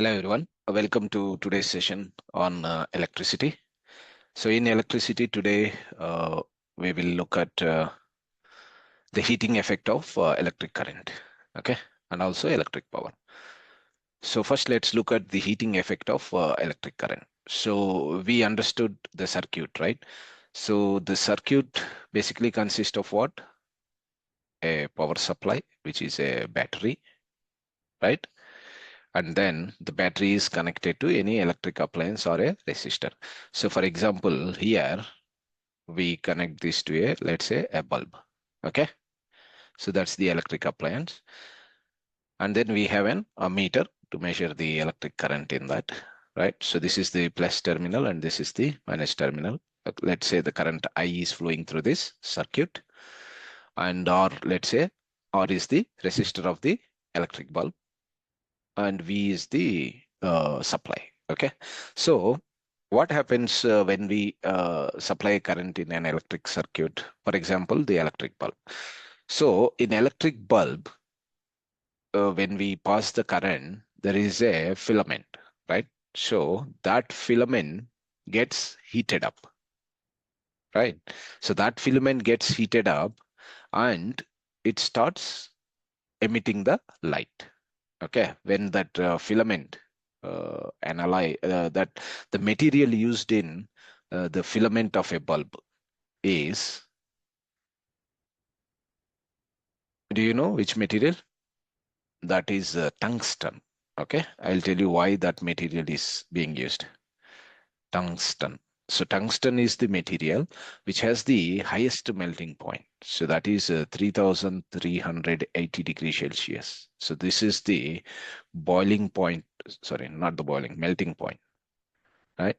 Hello everyone, welcome to today's session on electricity. So in electricity today, we will look at the heating effect of electric current, okay, and also electric power. So first let's look at the heating effect of electric current. So we understood the circuit, right? So the circuit basically consists of what? A power supply, which is a battery, right? And then the battery is connected to any electric appliance or a resistor. So for example, here we connect this to a, let's say, a bulb. Okay. So that's the electric appliance. And then we have an ammeter to measure the electric current in that, right? So this is the plus terminal and this is the minus terminal. Let's say the current I is flowing through this circuit, and or let's say R is the resistor of the electric bulb and V is the supply. Okay. So what happens when we supply current in an electric circuit? For example, the electric bulb. So in electric bulb, when we pass the current, there is a filament, right? So that filament gets heated up, right? So that filament gets heated up and it starts emitting the light. Okay, when that filament that the material used in the filament of a bulb is, do you know which material? That is tungsten. Okay, I'll tell you why that material is being used. Tungsten. So tungsten is the material which has the highest melting point. So that is 3380 degrees Celsius. So this is the boiling point, sorry, not the boiling, melting point, right?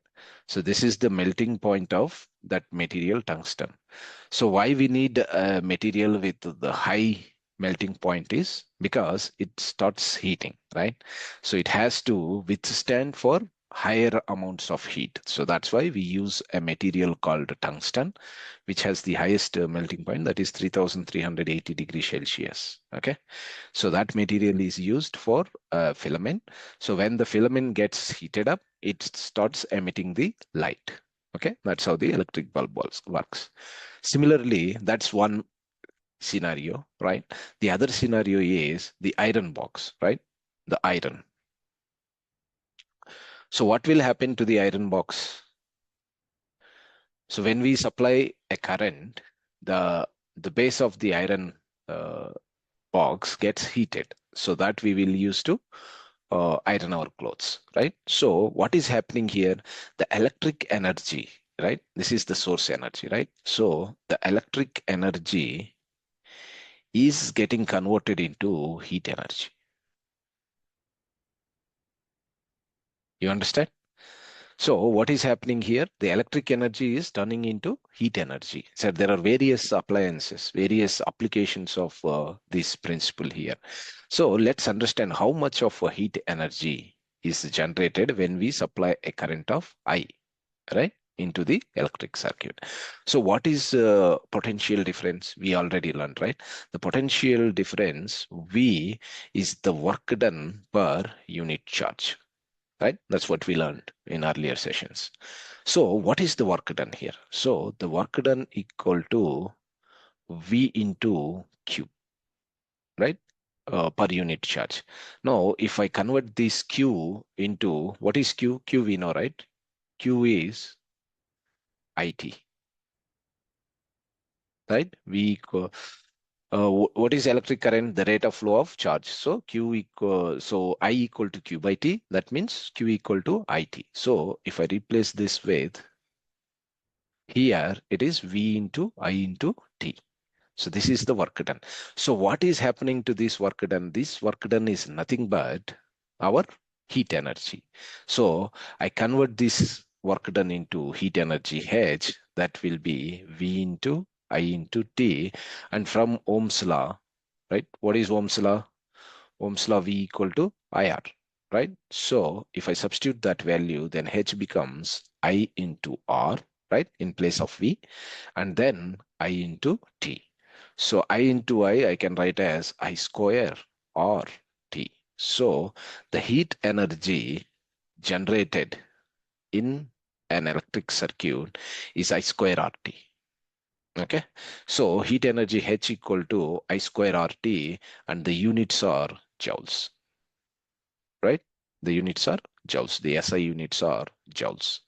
So this is the melting point of that material tungsten. So why we need a material with the high melting point is because it starts heating, right? So it has to withstand for higher amounts of heat. So that's why we use a material called tungsten, which has the highest melting point, that is 3380 degrees Celsius. Okay. So that material is used for filament. So when the filament gets heated up, it starts emitting the light. Okay, that's how the electric bulb works. Similarly, that's one scenario, right? The other scenario is the iron box, right? The iron. So what will happen to the iron box? So when we supply a current, the base of the iron uh, box gets heated. So that we will use to iron our clothes, right? So what is happening here? The electric energy, right? This is the source energy, right? So the electric energy is getting converted into heat energy. You understand? So what is happening here? The electric energy is turning into heat energy. So there are various appliances, various applications of this principle here. So let's understand how much of heat energy is generated when we supply a current of I, right, into the electric circuit. So what is potential difference? We already learned, right? The potential difference V is the work done per unit charge, right? That's what we learned in earlier sessions. So what is the work done here? So the work done equal to V into Q, right? Per unit charge. Now, if I convert this Q into, what is Q? Q we know, right? Q is IT, right? What is electric current? The rate of flow of charge. So so I equal to Q by T. That means Q equal to IT. So if I replace this with, here it is V into I into T. So this is the work done. So what is happening to this work done? This work done is nothing but our heat energy. So I convert this work done into heat energy H, that will be V into I into T. And from Ohm's law, right? What is Ohm's law? Ohm's law V equal to IR, right? So if I substitute that value, then H becomes I into R, right? In place of V, and then I into T. So I into I can write as I square R T. So the heat energy generated in an electric circuit is I square RT. Okay, so heat energy H equal to I square RT, and the units are joules, right? The units are joules. The SI units are joules.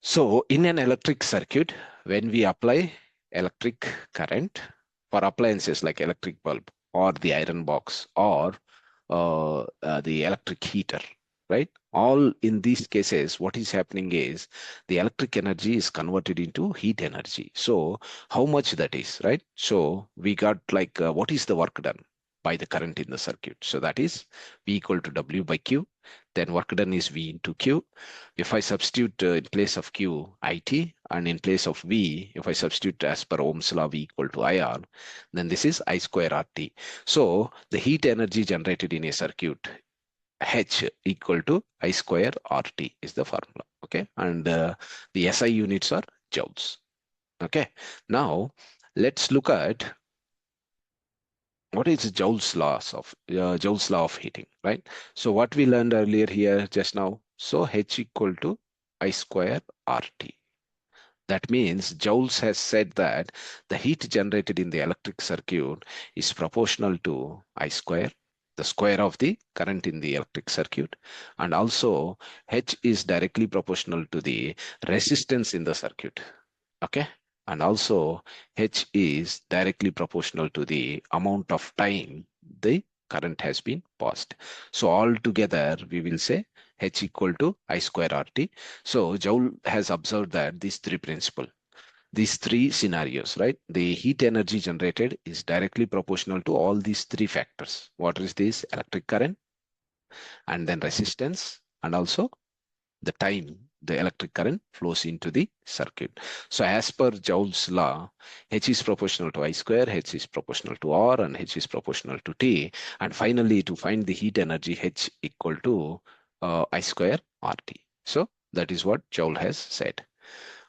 So in an electric circuit, when we apply electric current for appliances like electric bulb or the iron box or the electric heater, right? All in these cases, what is happening is the electric energy is converted into heat energy. So how much that is, right? So we got like what is the work done by the current in the circuit? So that is V equal to W by Q. Then work done is V into Q. If I substitute in place of Q, IT, and in place of V, if I substitute as per Ohm's law, V equal to IR, then this is I square RT. So the heat energy generated in a circuit, H equal to I square RT is the formula. Okay. And the SI units are joules. Okay. Now let's look at what is Joule's law of heating, right? So what we learned earlier here just now. So H equal to I square RT. That means Joules has said that the heat generated in the electric circuit is proportional to I square, the square of the current in the electric circuit, and also H is directly proportional to the resistance in the circuit. Okay. And also H is directly proportional to the amount of time the current has been passed. So all together we will say H equal to I square RT. So Joule has observed that these three principles, these three scenarios, right? The heat energy generated is directly proportional to all these three factors. What is this? Electric current, and then resistance, and also the time the electric current flows into the circuit. So as per Joule's law, H is proportional to I square, H is proportional to R, and H is proportional to T. And finally, to find the heat energy, H equal to I square RT. So that is what Joule has said.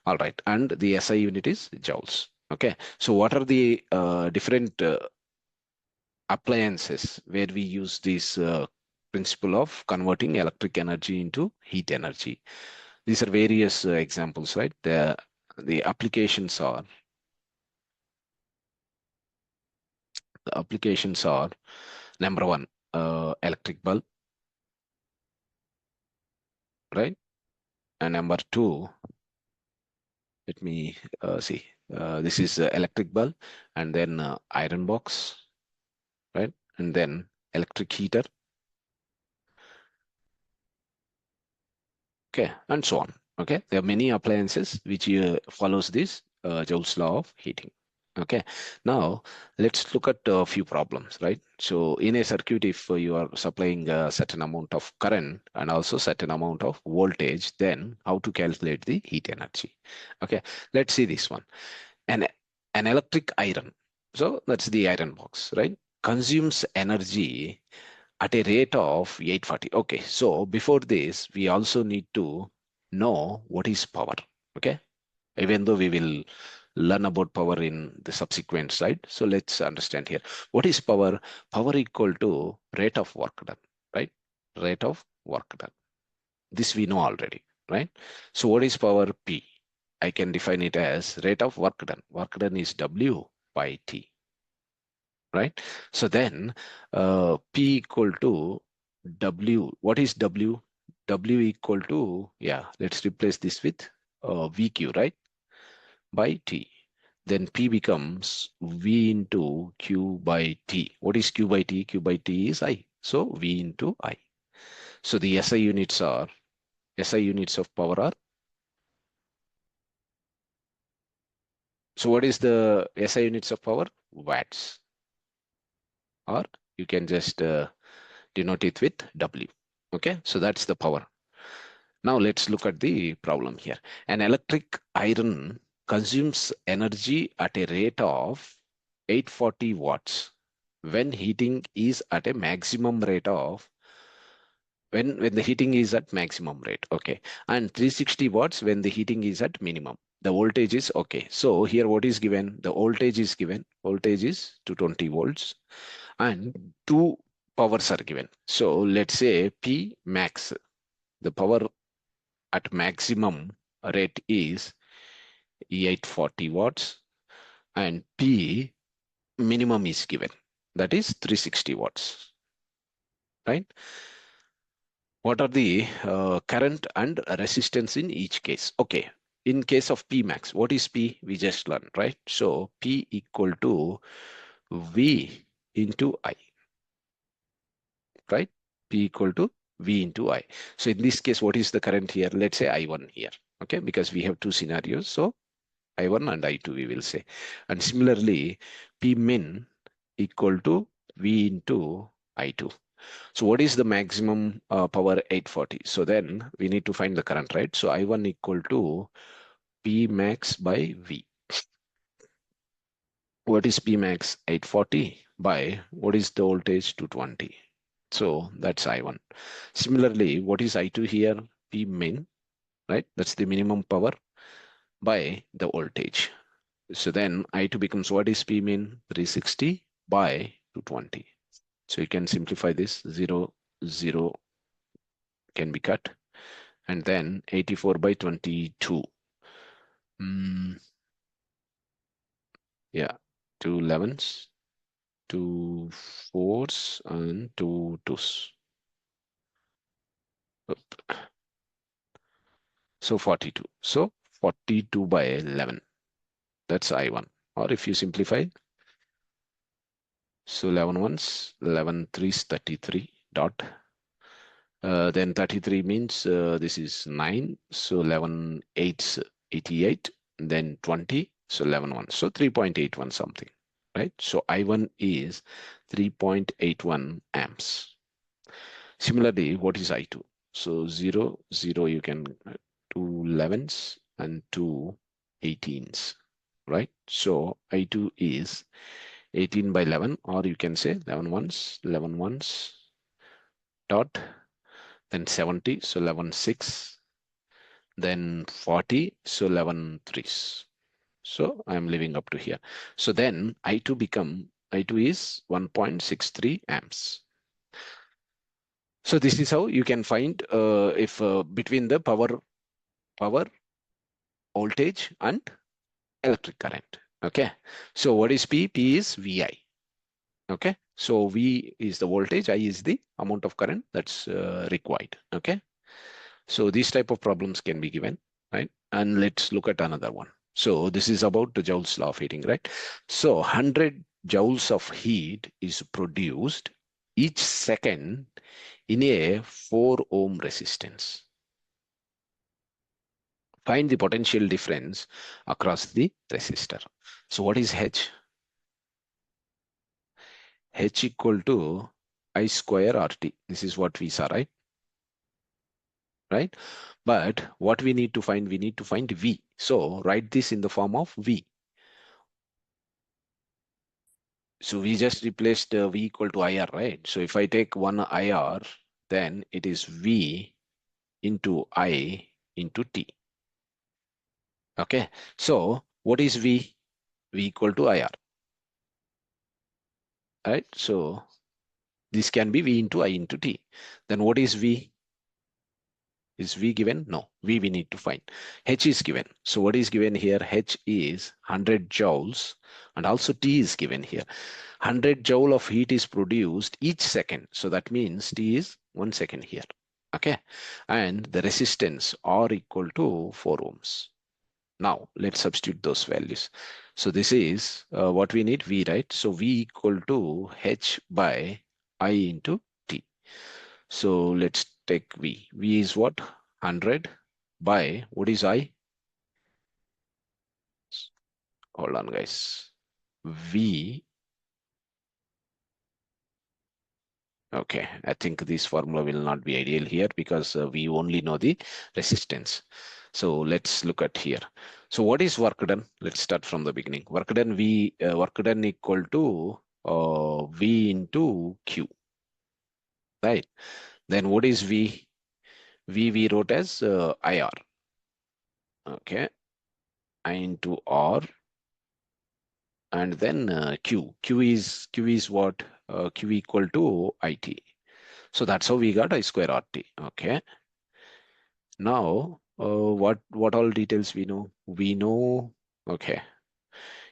All right. And the SI unit is joules. Okay. So what are the different appliances where we use this principle of converting electric energy into heat energy? These are various examples, right? The applications are number one, electric bulb, right? And number two, let me see. This is electric bulb, and then iron box, right? And then electric heater, okay, and so on. Okay, there are many appliances which follows this Joule's law of heating. Okay, now let's look at a few problems, right? So in a circuit, if you are supplying a certain amount of current and also certain amount of voltage, then how to calculate the heat energy? Okay, let's see this one. An, an electric iron, so that's the iron box, right? Consumes energy at a rate of 840. Okay, so before this, we also need to know what is power. Okay, even though we will learn about power in the subsequent slide. So let's understand here. What is power? Power equal to rate of work done, right? Rate of work done. This we know already, right? So what is power? P. I can define it as rate of work done. Work done is W by T, right? So then P equal to W. What is W? W equal to, yeah, let's replace this with VQ, right? By T. Then P becomes V into Q by T. What is Q by T? Q by T is I. So V into I. So the SI units of power are. So what is the SI units of power? Watts. Or you can just denote it with W. Okay, so that's the power. Now let's look at the problem here. An electric iron consumes energy at a rate of 840 watts when heating is at a maximum rate of when the heating is at maximum rate, okay, and 360 watts when the heating is at minimum. The voltage is okay. So here what is given? The voltage is given. Voltage is 220 volts, and 2 powers are given. So let's say P max, the power at maximum rate is 840 watts, and P minimum is given, that is 360 watts, right? What are the current and resistance in each case? Okay, in case of P max, what is P? We just learned, right? So P equal to V into I, right? P equal to V into I. So in this case, what is the current here? Let's say I1 here, okay? Because we have two scenarios. So I1 and I2 we will say. And similarly, P min equal to V into I2. So what is the maximum power 840? So then we need to find the current, right? So I1 equal to P max by V. What is P max? 840 by what is the voltage? 220. So that's I1. Similarly, what is I2 here? P min, right? That's the minimum power by the voltage. So then I2 becomes, what is P min? 360 by 220. So you can simplify this. 0, 0 can be cut. And then 84 by 22. Yeah, 2 11s, 2 4s, and 2 2s. Oop. So 42. So 42 by 11. That's I1. Or if you simplify, so 11 ones, 11 threes, 33 dot. Then 33 means this is 9. So 11 eights, 88. Then 20. So 11 ones. So 3.81 something, right? So I1 is 3.81 amps. Similarly, what is I2? So 0, 0, you can 2 11s and 2 18s, right? So I2 is 18 by 11, or you can say 11 ones, 11 ones dot, then 70, so 11 6, then 40, so 11 threes. So I'm leaving up to here. So then I2 is 1.63 amps. So this is how you can find if between the power, voltage and electric current. Okay. So what is P? P is VI. Okay. So V is the voltage, I is the amount of current that's required. Okay. So these type of problems can be given, right? And let's look at another one. So this is about the Joule's law of heating, right? So 100 joules of heat is produced each second in a 4 ohm resistance. Find the potential difference across the resistor. So what is H? H equal to I square RT. This is what we saw, right? Right? But what we need to find? We need to find V. So write this in the form of V. So we just replaced V equal to IR, right? So if I take one IR, then it is V into I into T. Okay. So what is V? V equal to IR, right? So this can be V into I into T. Then what is V? Is V given? No. V we need to find. H is given. So what is given here? H is 100 joules, and also T is given here. 100 joule of heat is produced each second. So that means T is 1 second here. Okay. And the resistance R equal to 4 ohms. Now let's substitute those values. So this is what we need, V, right? So V equal to H by I into T. So let's take V. V is what? 100 by, what is I? Hold on, guys. V. Okay, I think this formula will not be ideal here because we only know the resistance. So let's look at here. So what is work done? Let's start from the beginning. Work done, work done equal to V into Q, right? Then what is V? V we wrote as IR. Okay, I into R, and then Q. Q is what? Q equal to IT. So that's how we got I square RT. Okay. Now, what all details we know? We know, okay.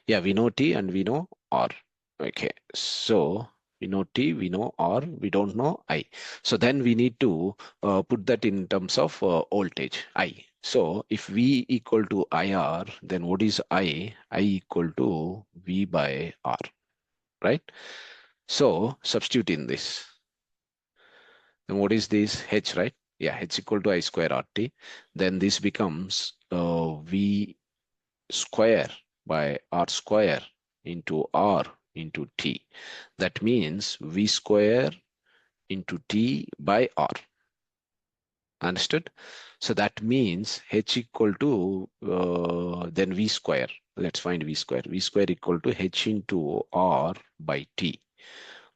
Yeah, we know T and we know R. Okay. So we know T, we know R, we don't know I. So then we need to put that in terms of voltage, I. So if V equal to IR, then what is I? I equal to V by R, right? So substitute in this. Then what is this? H, right? Yeah, H equal to I square RT. Then this becomes V square by R square into R into T. That means V square into T by R. Understood? So that means H equal to then V square. Let's find V square. V square equal to H into R by T,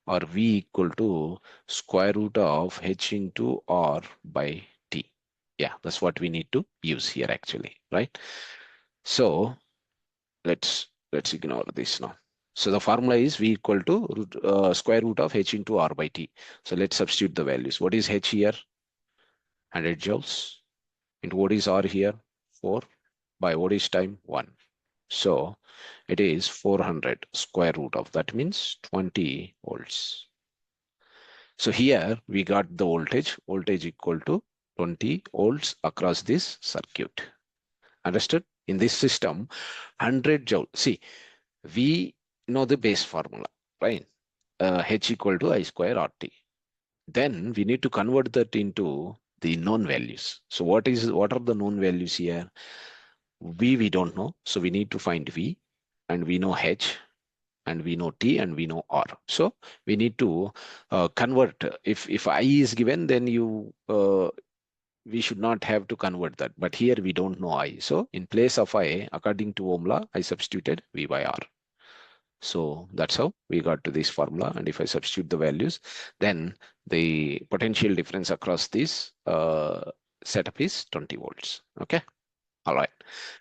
or V equal to square root of H into R by T. Yeah, that's what we need to use here actually, right? So let's ignore this now. So the formula is V equal to square root of H into R by T. So let's substitute the values. What is H here? 100 joules. And what is R here? 4 by what is time? 1. So it is 400 square root of, that means 20 volts. So here we got the voltage equal to 20 volts across this circuit. Understood? In this system, 100 joule. See, we know the base formula, right? H equal to I square RT. Then we need to convert that into the known values. So what are the known values here? V we don't know, so we need to find V, and we know H, and we know T, and we know R. So we need to convert. If I is given, then we should not have to convert that. But here we don't know I. So in place of I, according to Ohm law, I substituted V by R. So that's how we got to this formula. And if I substitute the values, then the potential difference across this setup is 20 volts. Okay. All right.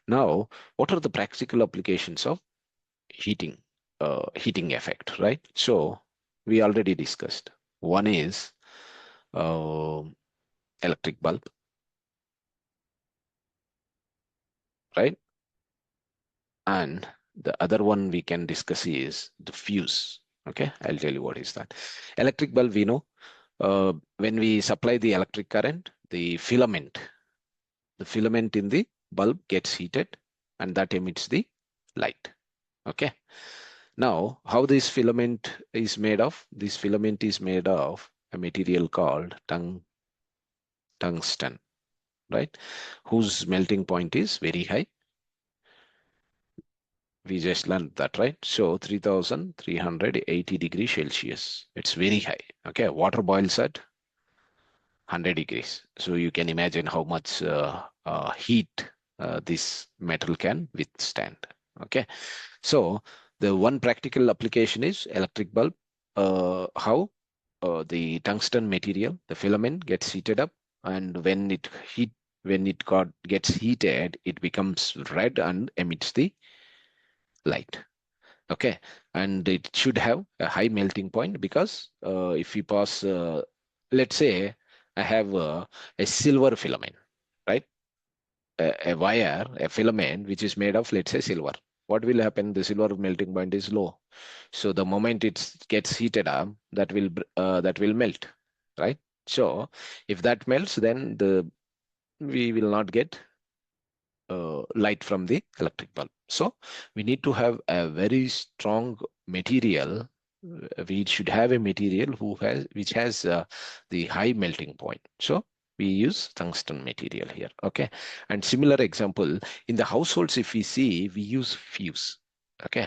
Now, what are the practical applications of heating, heating effect, right? So we already discussed. One is uh, electric bulb, right? And the other one we can discuss is the fuse. Okay, I'll tell you what is that. Electric bulb, we know when we supply the electric current, the filament in the bulb gets heated, and that emits the light. Okay. Now, how this filament is made of? This filament is made of a material called tungsten, right? Whose melting point is very high. We just learned that, right? So 3380 degrees Celsius. It's very high. Okay. Water boils at 100 degrees. So you can imagine how much heat this metal can withstand. Okay. So the one practical application is electric bulb. How the tungsten material, the filament gets heated up, and when it gets heated, it becomes red and emits the light. Okay, and it should have a high melting point because if we pass, let's say I have a silver filament, right? A wire, a filament which is made of, let's say, silver. What will happen? The silver melting point is low. So the moment it gets heated up, that will melt, right? So if that melts, then we will not get light from the electric bulb. So we need to have a very strong material. We should have a material which has the high melting point. So we use tungsten material here. Okay. And similar example in the households, if we see, we use fuse. Okay.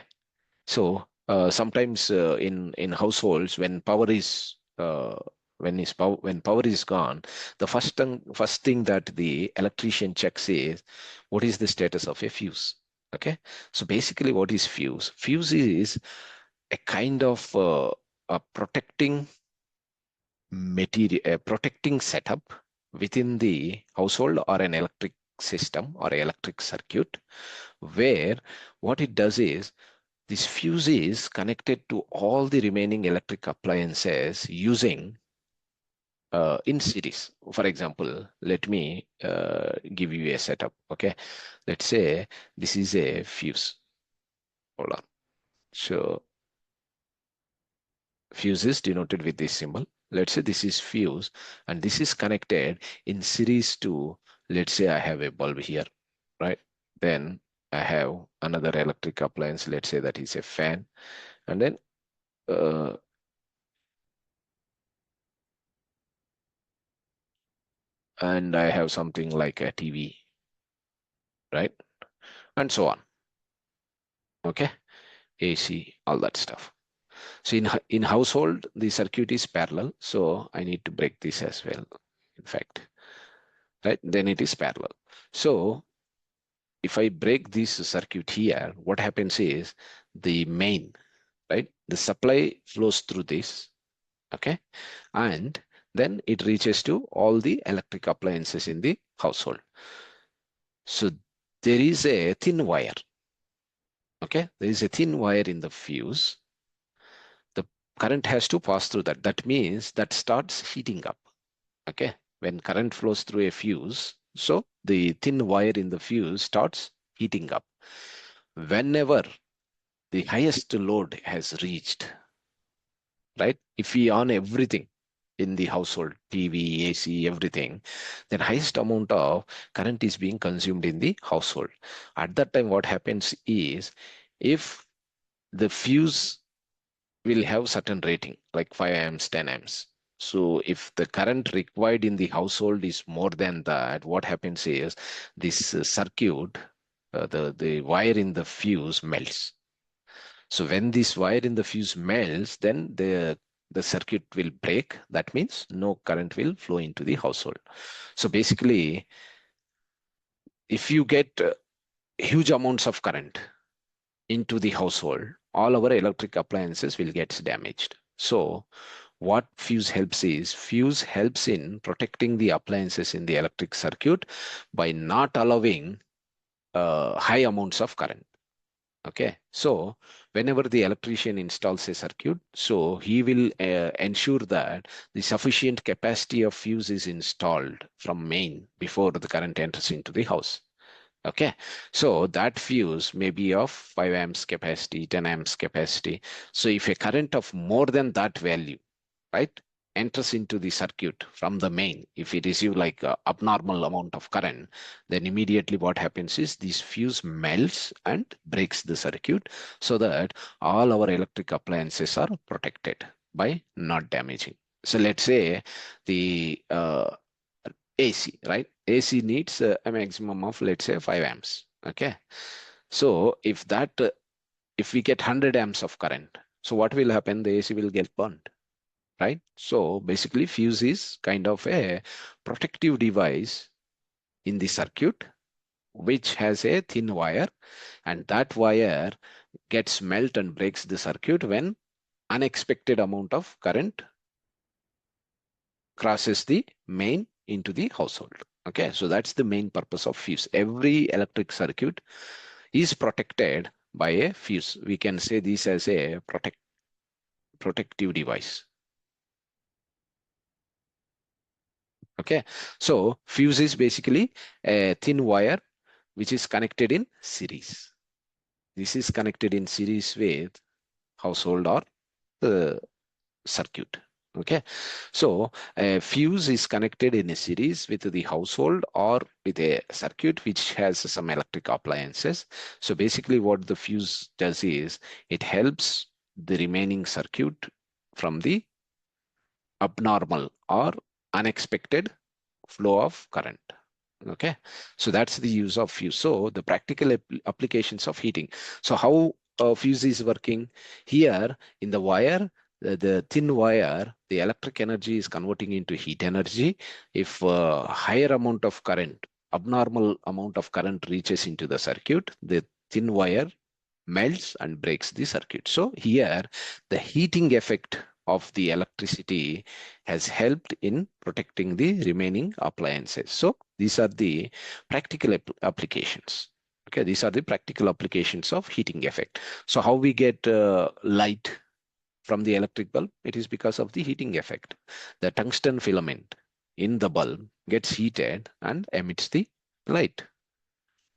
So sometimes in households, when power is when power is gone, the first thing that the electrician checks is what is the status of a fuse. Okay, so basically, what is fuse? Fuse is a kind of a protecting material, a protecting setup within the household or an electric system or electric circuit, where what it does is This fuse is connected to all the remaining electric appliances using in series. For example, let me give you a setup. Okay, let's say this is a fuse. Hold on. So fuse is denoted with this symbol. Let's say this is fuse, and this is connected in series to, let's say I have a bulb here, right? Then I have another electric appliance. Let's say that is a fan, and then uh, and I have something like a TV, right? And so on. Okay, AC, all that stuff. So in household, the circuit is parallel. So I need to break this as well. In fact, right? Then it is parallel. So if I break this circuit here, what happens is the main, right? The supply flows through this, okay? And then it reaches to all the electric appliances in the household. So there is a thin wire, okay? There is a thin wire in the fuse. The current has to pass through that. That means that starts heating up, okay? When current flows through a fuse, so the thin wire in the fuse starts heating up. Whenever the highest load has reached, right? If we on everything in the household, TV, AC, everything, then highest amount of current is being consumed in the household. At that time, what happens is if the fuse will have certain rating, like 5 amps, 10 amps. So if the current required in the household is more than that, what happens is this circuit, the wire in the fuse melts. So when this wire in the fuse melts, then the circuit will break. That means no current will flow into the household. So basically, if you get huge amounts of current into the household, all our electric appliances will get damaged. So what fuse helps is fuse helps in protecting the appliances in the electric circuit by not allowing high amounts of current. Okay, so whenever the electrician installs a circuit, so he will ensure that the sufficient capacity of fuse is installed from main before the current enters into the house. Okay, so that fuse may be of 5 amps capacity, 10 amps capacity. So if a current of more than that value, right, enters into the circuit from the main, if it receives like a abnormal amount of current, then immediately what happens is this fuse melts and breaks the circuit so that all our electric appliances are protected by not damaging. So let's say the AC, right? AC needs a maximum of, let's say, 5 amps. Okay. So if we get 100 amps of current, so what will happen? The AC will get burnt, right? So basically fuse is kind of a protective device in the circuit, which has a thin wire, and that wire gets melt and breaks the circuit when unexpected amount of current crosses the main into the household. Okay, so that's the main purpose of fuse. Every electric circuit is protected by a fuse. We can say this as a protective device. Okay, so fuse is basically a thin wire which is connected in series. This is connected in series with household or the circuit. Okay, so a fuse is connected in a series with the household or with a circuit which has some electric appliances. So basically what the fuse does is it helps the remaining circuit from the abnormal or unexpected flow of current. Okay, so that's the use of fuse. So the practical applications of heating. So how fuse is working here in the wire, the thin wire, the electric energy is converting into heat energy. If higher amount of current, abnormal amount of current reaches into the circuit, the thin wire melts and breaks the circuit. So here the heating effect of the electricity has helped in protecting the remaining appliances. So these are the practical applications. Okay, these are the practical applications of heating effect. So how we get light from the electric bulb? It is because of the heating effect. The tungsten filament in the bulb gets heated and emits the light.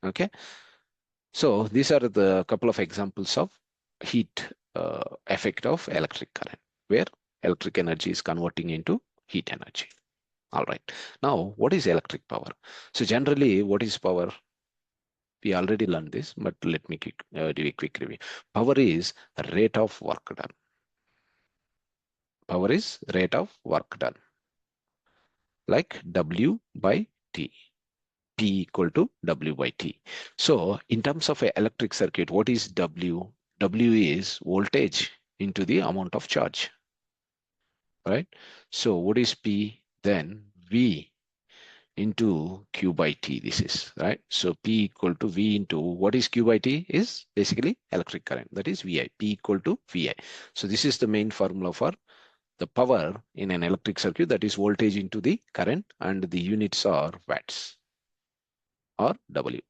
Okay, so these are the couple of examples of heat effect of electric current, where electric energy is converting into heat energy. All right. Now, what is electric power? So generally, what is power? We already learned this, but let me do a quick review. Power is rate of work done. Power is rate of work done, like W by T. P equal to W by T. So in terms of an electric circuit, what is W? W is voltage into the amount of charge, right? So what is P? Then V into Q by T, this is, right? So P equal to V into, what is Q by T? Is basically electric current, that is VI, P equal to VI. So this is the main formula for the power in an electric circuit, that is voltage into the current, and the units are watts or W.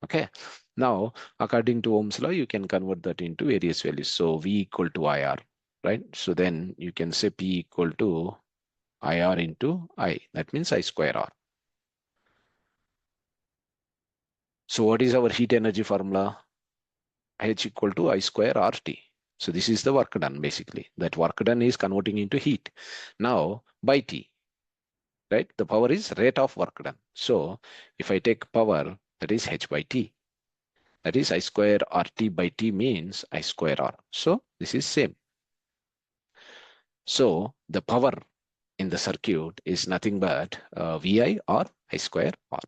Okay. Now, according to Ohm's law, you can convert that into various values. So V equal to IR, right? So then you can say P equal to IR into I. That means I square R. So what is our heat energy formula? H equal to I square RT. So this is the work done basically. That work done is converting into heat. Now by T, right? The power is rate of work done. So if I take power, that is H by T. That is I square RT by T means I square R. So this is same. So the power in the circuit is nothing but VI or I square R.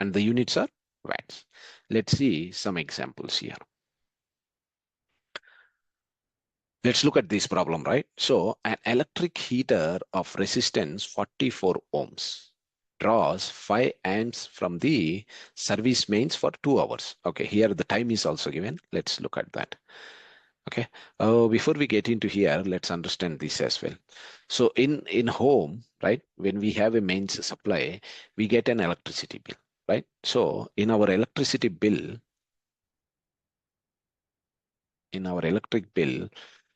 And the units are watts. Let's see some examples here. Let's look at this problem, right? So an electric heater of resistance 44 ohms draws 5 amps from the service mains for 2 hours. Okay, here the time is also given. Let's look at that. Okay, before we get into here, let's understand this as well. So in home, right, when we have a mains supply, we get an electricity bill, right? So in our electricity bill,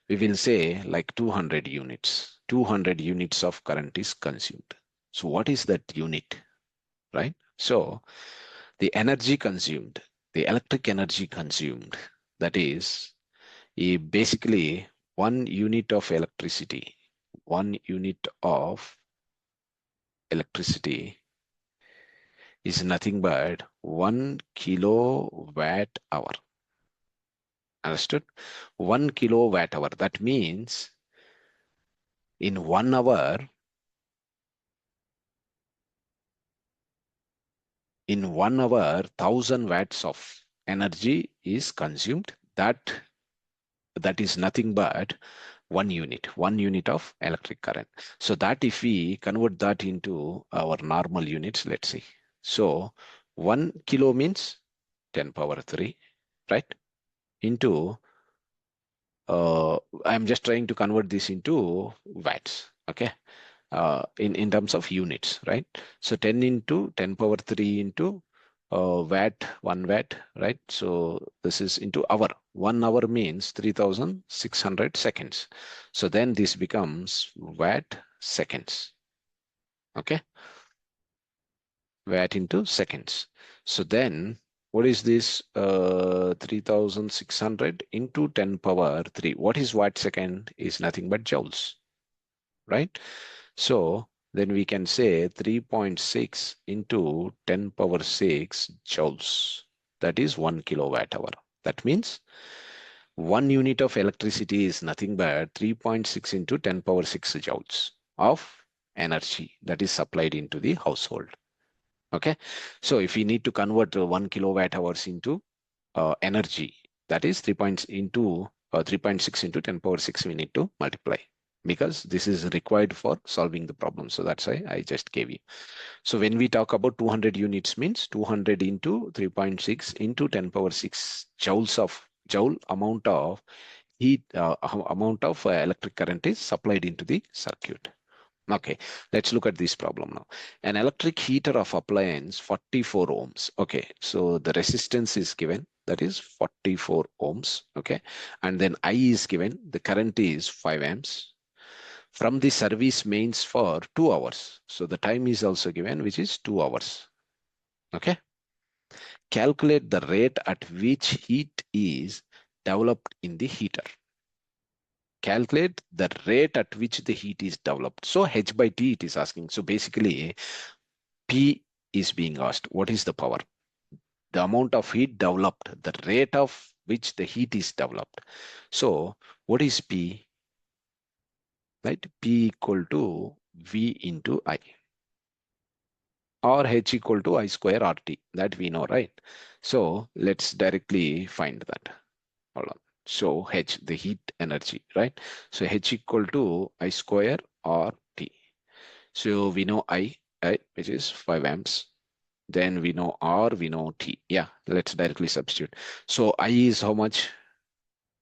we will say like 200 units. 200 units of current is consumed. So what is that unit, right? So the energy consumed, the electric energy consumed, that is basically 1 unit of electricity. 1 unit of electricity is nothing but 1 kilowatt hour. Understood? 1 kilowatt hour. That means in 1 hour, in 1 hour, 1,000 watts of energy is consumed. That is nothing but 1 unit of electric current. So that if we convert that into our normal units, let's see. So 1 kilo means 10 power 3, right? Into, I'm just trying to convert this into watts, okay? In terms of units, right? So 10 into 10 power 3 into watt, 1 watt, right? So this is into hour. 1 hour means 3,600 seconds. So then this becomes watt seconds, okay? Watt into seconds. So then what is this 3,600 into 10 power 3? What is watt second? Is nothing but joules, right? So then we can say 3.6 into 10 power 6 joules. That is 1 kilowatt hour. That means 1 unit of electricity is nothing but 3.6 into 10 power 6 joules of energy that is supplied into the household. Okay. So if we need to convert 1 kilowatt hours into energy, that is 3.6 into 10 power 6, we need to multiply, because this is required for solving the problem. So that's why I just gave you. So when we talk about 200 units means 200 into 3.6 into 10 power 6 joule amount of heat, amount of electric current is supplied into the circuit. Okay, let's look at this problem now. An electric heater of appliance 44 ohms. Okay, so the resistance is given, that is 44 ohms. Okay, and then I is given, the current is 5 amps from the service mains for 2 hours. So the time is also given, which is 2 hours. Okay, calculate the rate at which heat is developed in the heater. Calculate the rate at which the heat is developed. So H by T it is asking. So basically P is being asked. What is the power? The amount of heat developed, the rate of which the heat is developed. So what is P? Right? P equal to V into I, or H equal to I square RT. That we know, right? So let's directly find that. Hold on. So H, the heat energy, right? So H equal to I square RT. So we know I, right, which is 5 amps. Then we know R, we know T. Yeah, let's directly substitute. So I is how much?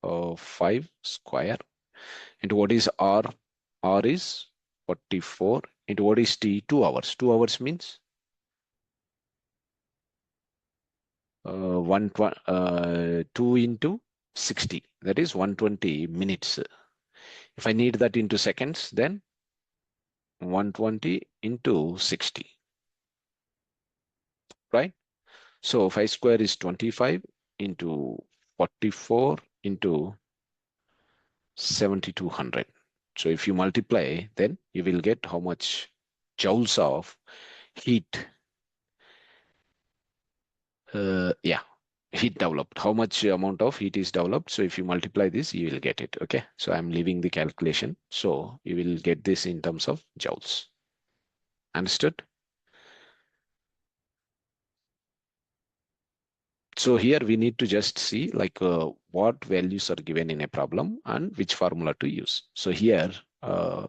5 square. And what is R? R is 44. And what is T? 2 hours. 2 hours means 2 into 60. That is 120 minutes. If I need that into seconds, then 120 into 60, right? So 5 square is 25 into 44 into 7200. So if you multiply, then you will get how much joules of heat, yeah, heat developed, how much amount of heat is developed. So if you multiply this, you will get it. Okay, so I'm leaving the calculation. So you will get this in terms of joules. Understood? So here we need to just see like what values are given in a problem and which formula to use. So here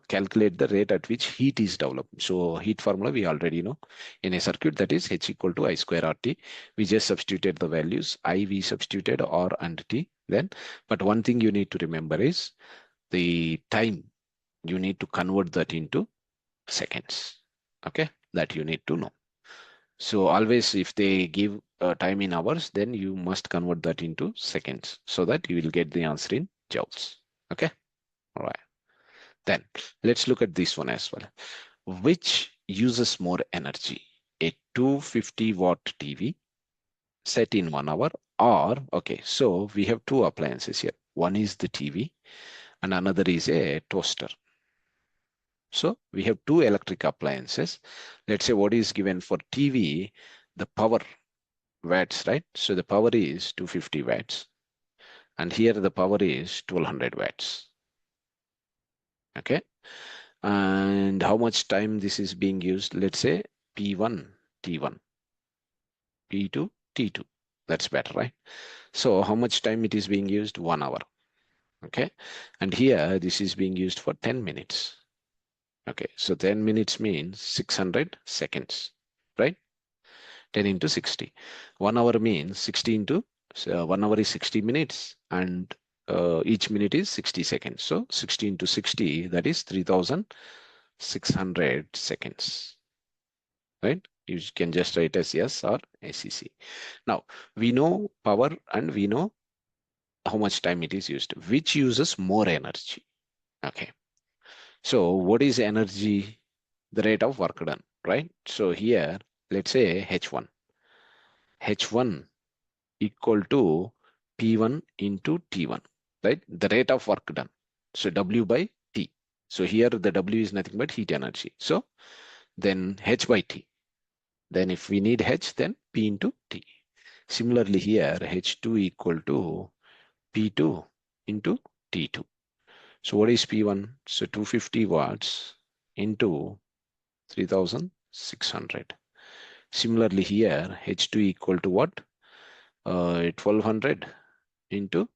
calculate the rate at which heat is developed. So heat formula we already know. In a circuit, that is H equal to I square RT. We just substituted the values. I we substituted R and T then. But one thing you need to remember is the time. You need to convert that into seconds. Okay, that you need to know. So always if they give time in hours, then you must convert that into seconds so that you will get the answer in joules. Okay. All right. Then let's look at this one as well. Which uses more energy? A 250-watt TV set in 1 hour, or, okay, so we have two appliances here. One is the TV and another is a toaster. So we have two electric appliances. Let's say what is given for TV, the power watts, right? So the power is 250 watts. And here the power is 1200 watts. Okay. And how much time this is being used? Let's say P1, T1, P2, T2. That's better, right? So how much time it is being used? 1 hour. Okay. And here this is being used for 10 minutes. Okay. So 10 minutes means 600 seconds, right? 10 into 60. 1 hour means 60 into, 1 hour is 60 minutes and each minute is 60 seconds. So 60 into 60, that is 3600 seconds, right? You can just write as yes or ACC. Now, we know power and we know how much time it is used, which uses more energy. Okay. So what is energy? The rate of work done, right? So here, let's say H1. H1 equal to P1 into T1, right? The rate of work done. So W by T. So here the W is nothing but heat energy. So then H by T. Then if we need H, then P into T. Similarly here, H2 equal to P2 into T2. So what is P1? So 250 watts into 3600. Similarly here, H2 equal to what? 1200 into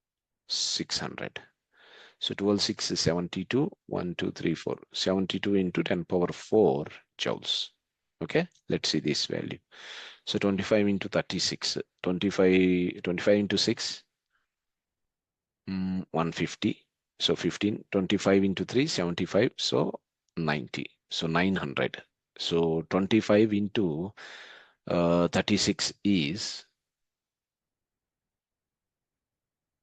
600. So 12 6 is 72. 1, 2, 3, 4. 72 into 10 power 4 joules. Okay, let's see this value. So 25 into 36. 25 into 6, 150. So 15. 25 into 3, 75. So 90. So 900. So 25 into 36 is,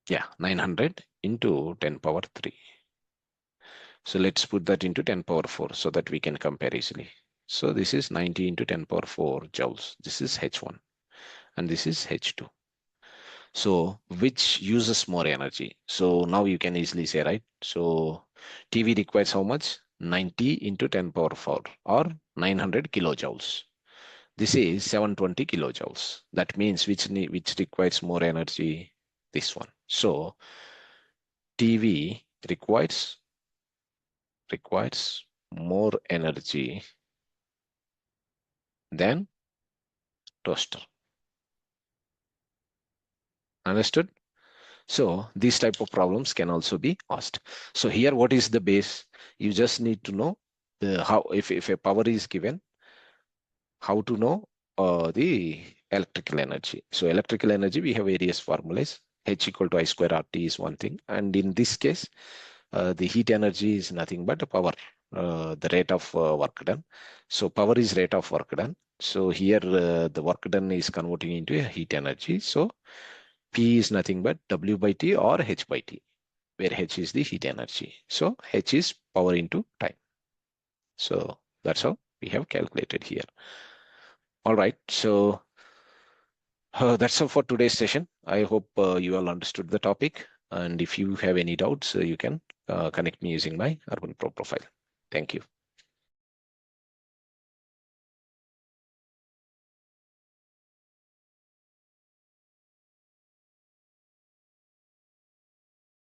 yeah, 900 into 10 power 3. So let's put that into 10 power 4 so that we can compare easily. So this is 90 into 10 power 4 joules. This is H1 and this is H2. So which uses more energy? So now you can easily say, right? So TV requires how much? 90 into 10 power 4 or 900 kilojoules. This is 720 kilojoules. That means which requires more energy? This one. So TV requires more energy than toaster. Understood? So these type of problems can also be asked. So here, what is the base? You just need to know the how if a power is given, how to know the electrical energy. So electrical energy, we have various formulas. H equal to I square RT is one thing. And in this case, the heat energy is nothing but power, the rate of work done. So power is rate of work done. So here the work done is converting into a heat energy. So P is nothing but W by T or H by T, where H is the heat energy. So H is power into time. So that's how we have calculated here. All right. So that's all for today's session. I hope you all understood the topic. And if you have any doubts, you can connect me using my Urban Pro profile. Thank you.